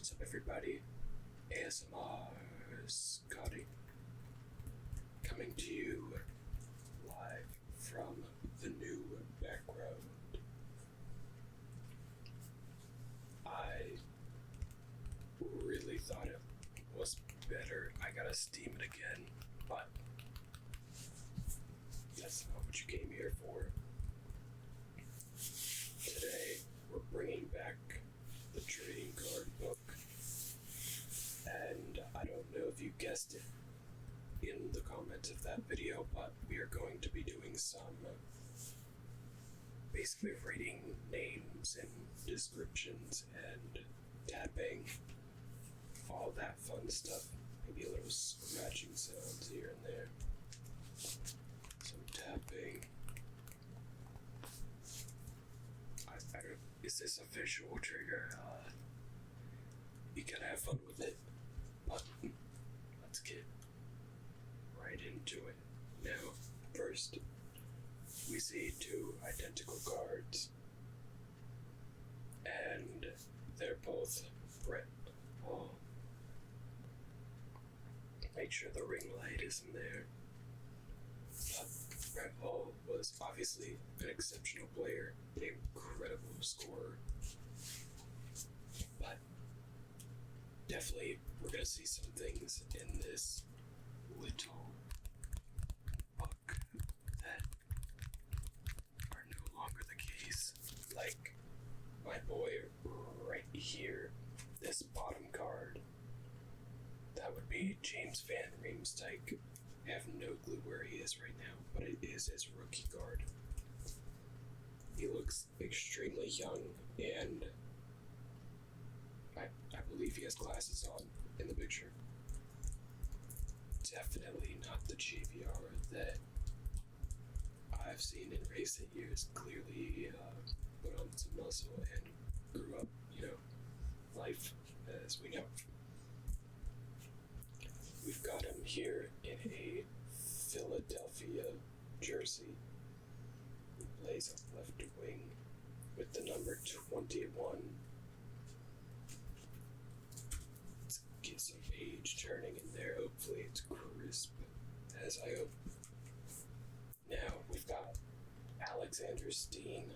What's up, everybody? ASMR Scotty coming to you live from the new background. I really thought it was better. I gotta steam it again, but that's not what you came here for. Today, we're bringing back the trading card book, and I don't know if you guessed it in the comments of that video, but we are going to be doing some basically reading names and descriptions and tapping, all that fun stuff. Maybe a little scratching sounds here and there, some tapping. Is this a visual trigger? You gotta have fun with it, but let's get right into it. Now, first, we see two identical cards, and they're both Brett Hall. Make sure the ring light isn't there. Brett Hall was obviously an exceptional player, an incredible scorer, but definitely we're going to see some things in this little book that are no longer the case. Like my boy right here, this bottom card, that would be James Van Riemsdyk. I have no clue where he is right now, but it is his rookie card. He looks extremely young, and I believe he has glasses on in the picture. Definitely not the JVR that I've seen in recent years. Clearly put on some muscle and grew up, life as we know. We've got him here in a Philadelphia jersey. He plays up left wing with the number 21. Let's get some page turning in there. Hopefully it's crisp, as I hope. Now we've got Alexander Steen,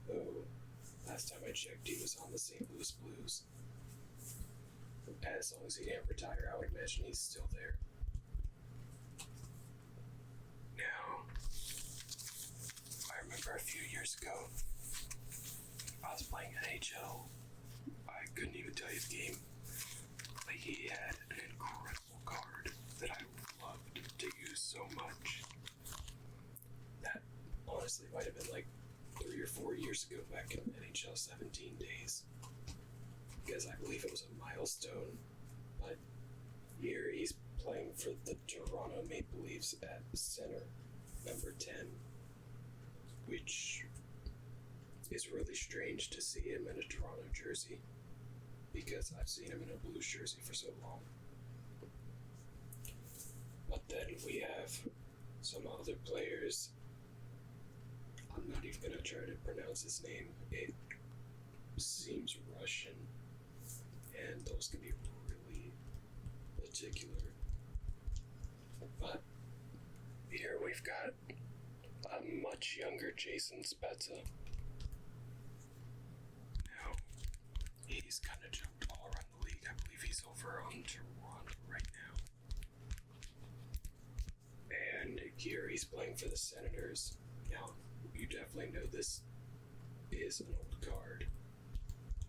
who last time I checked he was on the St. Louis Blues. As long as he didn't retire, I would imagine he's still there. Now, I remember a few years ago, I was playing NHL. I couldn't even tell you the game, but he had an incredible card that I loved to use so much. That honestly might have been like 3 or 4 years ago, back in NHL 17 days. Because I believe it was a milestone, but here he's playing for the Toronto Maple Leafs at center, number 10, which is really strange to see him in a Toronto jersey, because I've seen him in a Blues jersey for so long. But then we have some other players. I'm not even going to try to pronounce his name. It seems Russian, and those can be really particular. But here we've got a much younger Jason Spezza. Now, he's kind of jumped all around the league. I believe he's over on Toronto right now. And here he's playing for the Senators. Now, you definitely know this is an old card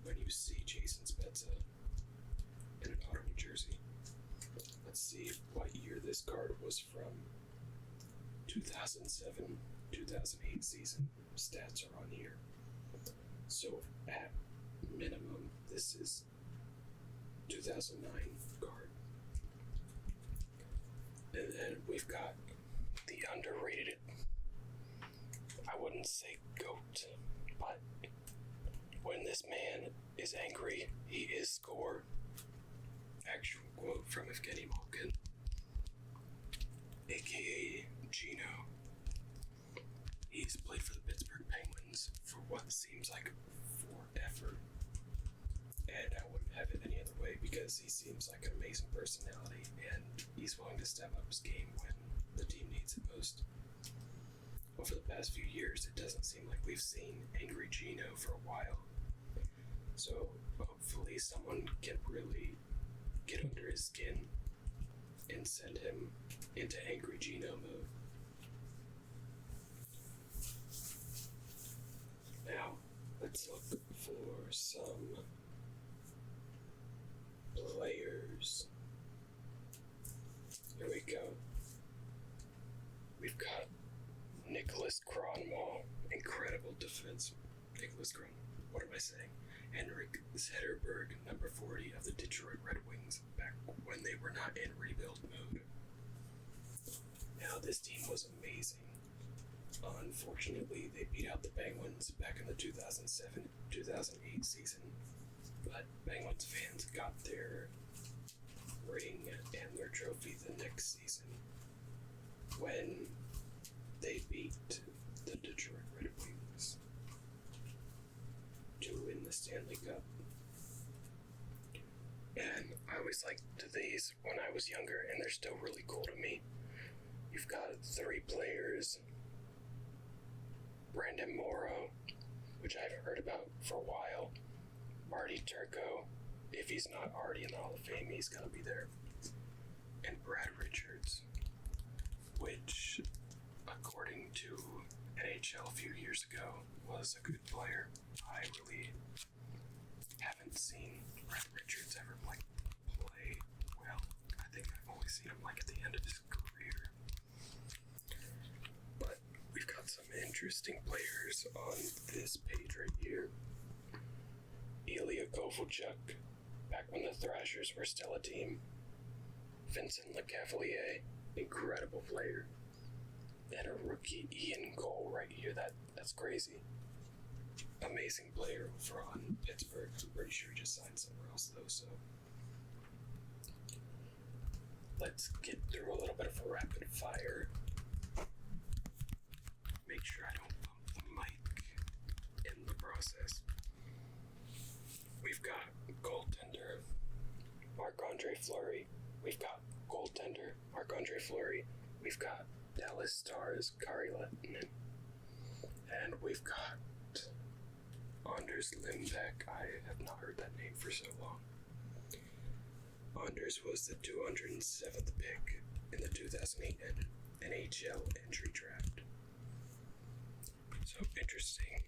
when you see Jason Spezza in an Ottawa jersey. Let's see what year this card was from. 2007, 2008 season. Stats are on here. So at minimum, this is 2009 card. And then we've got the underrated, I wouldn't say GOAT, but when this man is angry, he is score. Actual quote from Evgeny Malkin, aka Gino. He's played for the Pittsburgh Penguins for what seems like forever, and I wouldn't have it any other because he seems like an amazing personality and he's willing to step up his game when the team needs it most. Over the past few years, it doesn't seem like we've seen Angry Gino for a while. So hopefully someone can really get under his skin and send him into Angry Gino mode. Now, let's look for some players. Here we go. We've got Nicholas Cronwall, incredible defense. Nicholas Cronwall, what am I saying? Henrik Zetterberg, number 40 of the Detroit Red Wings, back when they were not in rebuild mode. Now, this team was amazing. Unfortunately, they beat out the Penguins back in the 2007-2008 season, but Penguins fans got their ring and their trophy the next season when they beat the Detroit Red Wings to win the Stanley Cup. And I always liked these when I was younger, and they're still really cool to me. You've got 3 players. Brandon Morrow, which I've heard about for a while. Marty Turco, if he's not already in the Hall of Fame, he's gonna be there. And Brad Richards, which, according to NHL a few years ago, was a good player. I really haven't seen Brad Richards ever play well. I think I've only seen him at the end of his career. But we've got some interesting players on this page right here. Ilya Kovalchuk, back when the Thrashers were still a team. Vincent Lecavalier, incredible player. And a rookie, Ian Cole, right here. That's crazy. Amazing player over on Pittsburgh. I'm pretty sure he just signed somewhere else though, so. Let's get through a little bit of a rapid fire. Make sure I don't bump the mic in the process. We've got goaltender Marc-Andre Fleury. We've got goaltender Marc-Andre Fleury. We've got Dallas Stars Kari Lehtinen. And we've got Anders Lindback. I have not heard that name for so long. Anders was the 207th pick in the 2008 NHL entry draft. So interesting.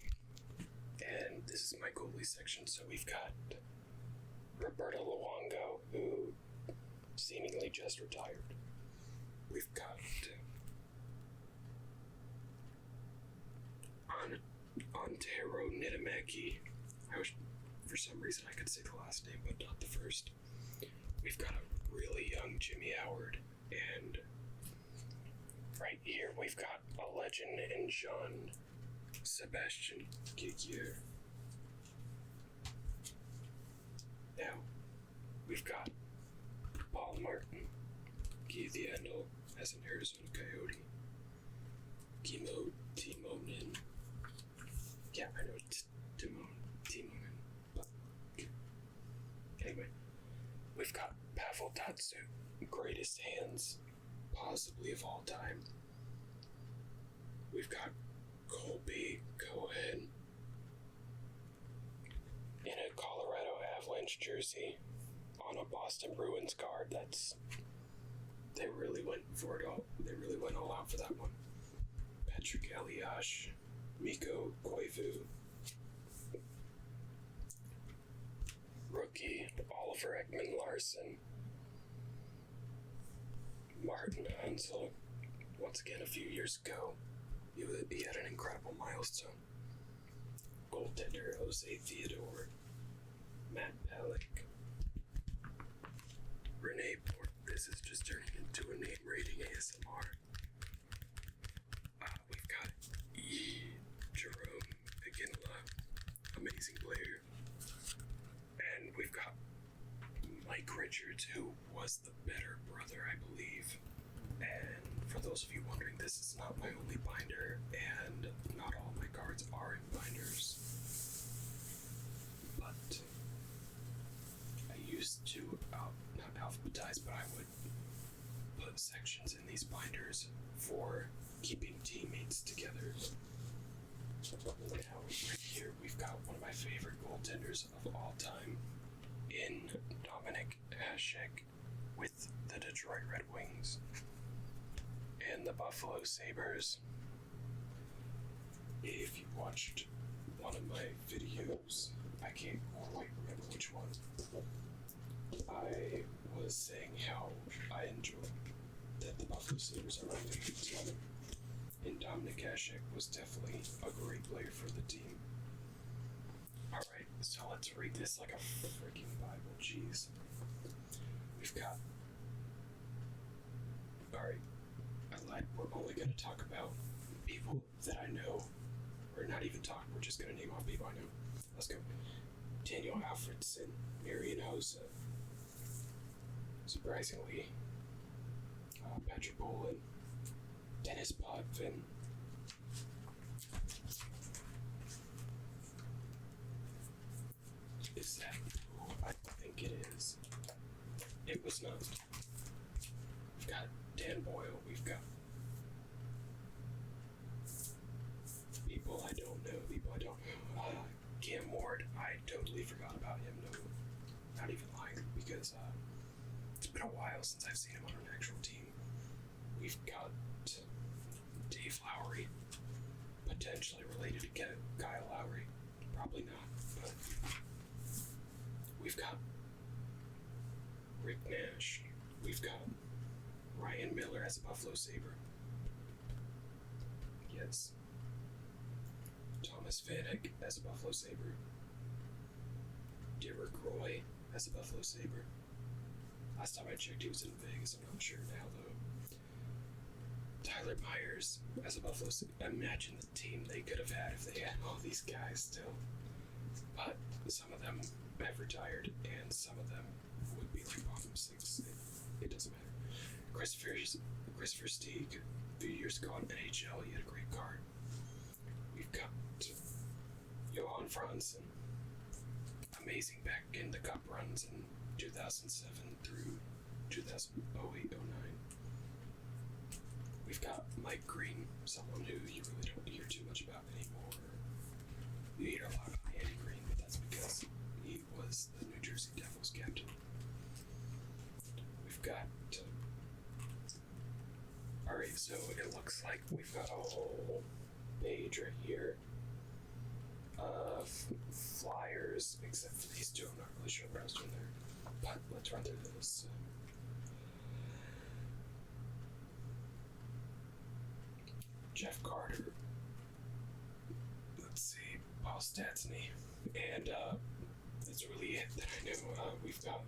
And this is my goalie section. So we've got Roberto Luongo, who seemingly just retired. We've got Antero Niittmäki. For some reason I could say the last name, but not the first. We've got a really young Jimmy Howard, and right here we've got a legend in Jean-Sebastien Giguère. Now, we've got Paul Martin, Guy Thiendl as an Arizona Coyote, Timonen. Yeah, I know it's Timonen, but anyway, we've got Pavel Datsyuk, greatest hands possibly of all time. We've got Colby Cohen in a Colorado Avalanche jersey on a Boston Bruins card. They really went for it all. They really went all out for that one. Patrick Elias, Mikko Koivu, rookie Oliver Ekman-Larsson, Martin Hansel. Once again, a few years ago, he had an incredible milestone. Goaltender Jose Theodore, Matt Pelech, Renee Port. This is just turning into a name rating ASMR. We've got Jerome Iginla, amazing player. And we've got Mike Richards, who was the better brother, I believe. And for those of you wondering, this is not my only binder, and not all my cards are in binders. But I used to alphabetized, but I would put sections in these binders for keeping teammates together. Now, right here, we've got one of my favorite goaltenders of all time in Dominic Hasek with the Detroit Red Wings and the Buffalo Sabres. If you watched one of my videos, I can't quite remember which one, I was saying how I enjoy that the Buffalo Sabres are my favorite team. And Dominic Hasek was definitely a great player for the team. Alright, so let's read this like a freaking Bible. Jeez. We've got... Alright, I lied. We're only going to talk about people that I know. Or not even talk, we're just going to name off people I know. Let's go. Daniel Alfredson, Marian Hossa. Surprisingly, Patrick Bolin, Dennis Potvin, is that who I think it is? It was not. We've got Dan Boyle, we've got people I don't know, Cam Ward, I totally forgot about him, no, not even lying, because it's been a while since I've seen him on an actual team. We've got Dave Lowry, potentially related to Kyle Lowry. Probably not, but we've got Rick Nash. We've got Ryan Miller as a Buffalo Sabre. Yes. Thomas Vanek as a Buffalo Sabre. Derek Roy as a Buffalo Sabre. Last time I checked, he was in Vegas. I'm not sure now, though. Tyler Myers as a Buffalo Sabre. Imagine the team they could have had if they had all these guys still. But some of them have retired, and some of them would be like bottom six. It doesn't matter. Christopher Stieg, a few years ago in NHL, he had a great card. We've got Johan Franzen, amazing back in the cup runs in 2007 through 2008-09. We've got Mike Green, someone who you really don't hear too much about anymore. You hear a lot about Andy Green, but that's because he was the New Jersey Devils captain. We've got... Alright, so it looks like we've got a whole page right here of flyers, except for these two. I'm not really sure what I was doing there. But let's run through this. Jeff Carter. Let's see. Paul Stastny. And that's really it that I know. We've got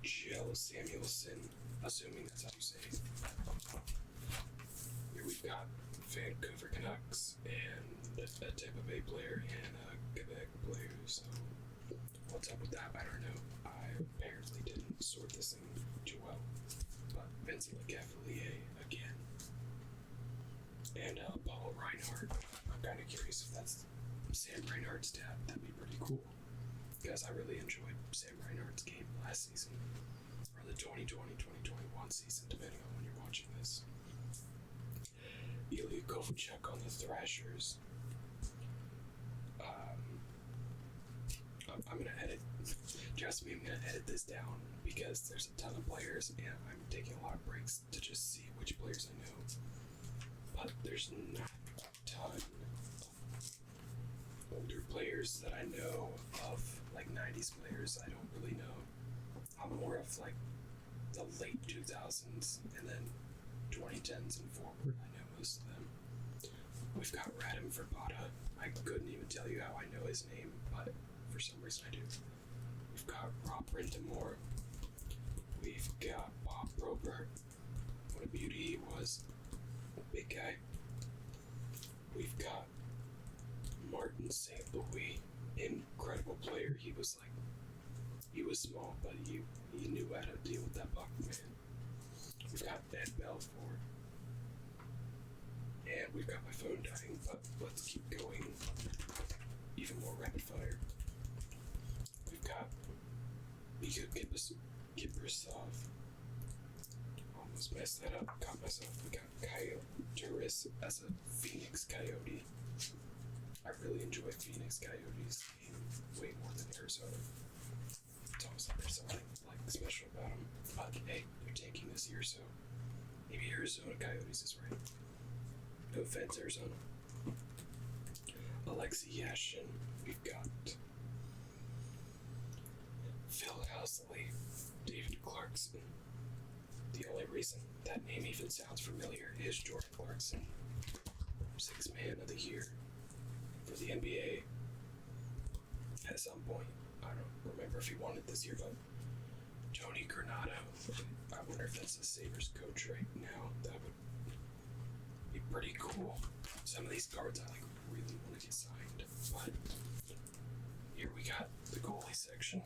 Jill Samuelson, assuming that's how you say it. Here we've got Vancouver Canucks and a Tampa Bay player and a Quebec player. So what's up with that? I don't know. I apparently didn't sort this thing too well. But Vincent LeCavalier again. And Paul Reinhardt. I'm kind of curious if that's Sam Reinhardt's dad. That'd be pretty cool. Because I really enjoyed Sam Reinhardt's game last season. Or the 2020-2021 season, depending on when you're watching this. Ilya Kovalchuk on the Thrashers. I'm gonna edit. Trust me, I'm gonna edit this down because there's a ton of players and I'm taking a lot of breaks to just see which players I know. But there's not a ton of older players that I know of, like 90s players I don't really know. I'm more of like the late 2000s and then 2010s and forward. I know most of them. We've got Radim Verbata. I couldn't even tell you how I know his name, but for some reason I do. We've got Rob Brintamore. We've got Bob Probert. What a beauty he was. Big guy. We've got Martin St. Louis. Incredible player. He was small, but he knew how to deal with that puck, man. We've got Ed Belfour. And we've got my phone dying, but let's keep going. Even more rapid fire. We've got Mika Kiprasov. Almost messed that up. Caught myself. We got Coyote as a Phoenix Coyote. I really enjoy Phoenix Coyotes way more than Arizona. It's almost like there's something like special about them. But hey, they're tanking this year, so maybe Arizona Coyotes is right. No offense, Arizona. Alexei Yashin. We've got Phil Housley, David Clarkson. The only reason that name even sounds familiar is Jordan Clarkson, 6th Man of the Year for the NBA at some point. I don't remember if he won it this year, but Tony Granado. I wonder if that's the Sabres coach right now. That would be pretty cool. Some of these cards I really want to get signed, but here we got the goalie section,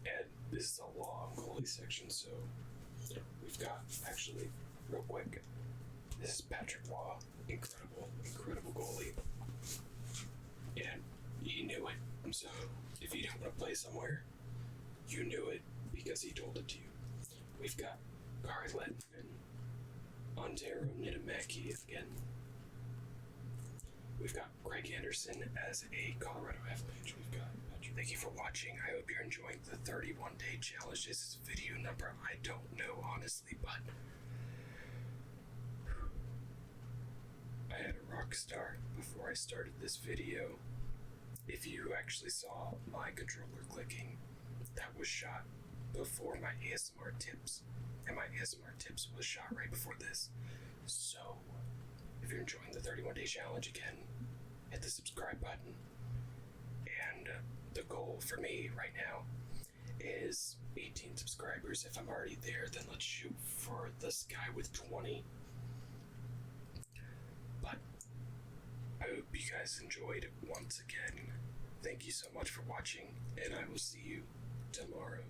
and this is a long goalie section, so we've got, actually, real quick, this is Patrick Waugh, incredible goalie, and he knew it, so if you didn't want to play somewhere, you knew it because he told it to you. We've got Kari Lettman, Ontero Niittymaki again. We've got Craig Anderson as a Colorado Avalanche. We've got Patrick. Thank you for watching. I hope you're enjoying the 31-day challenge. This is video number, I don't know honestly, but I had a rock start before I started this video. If you actually saw my controller clicking, that was shot before my ASMR tips, and my ASMR tips was shot right before this. So if you're enjoying the 31-day challenge, again, hit the subscribe button. And the goal for me right now is 18 subscribers. If I'm already there, then let's shoot for this guy with 20. But I hope you guys enjoyed once again. Thank you so much for watching, and I will see you tomorrow.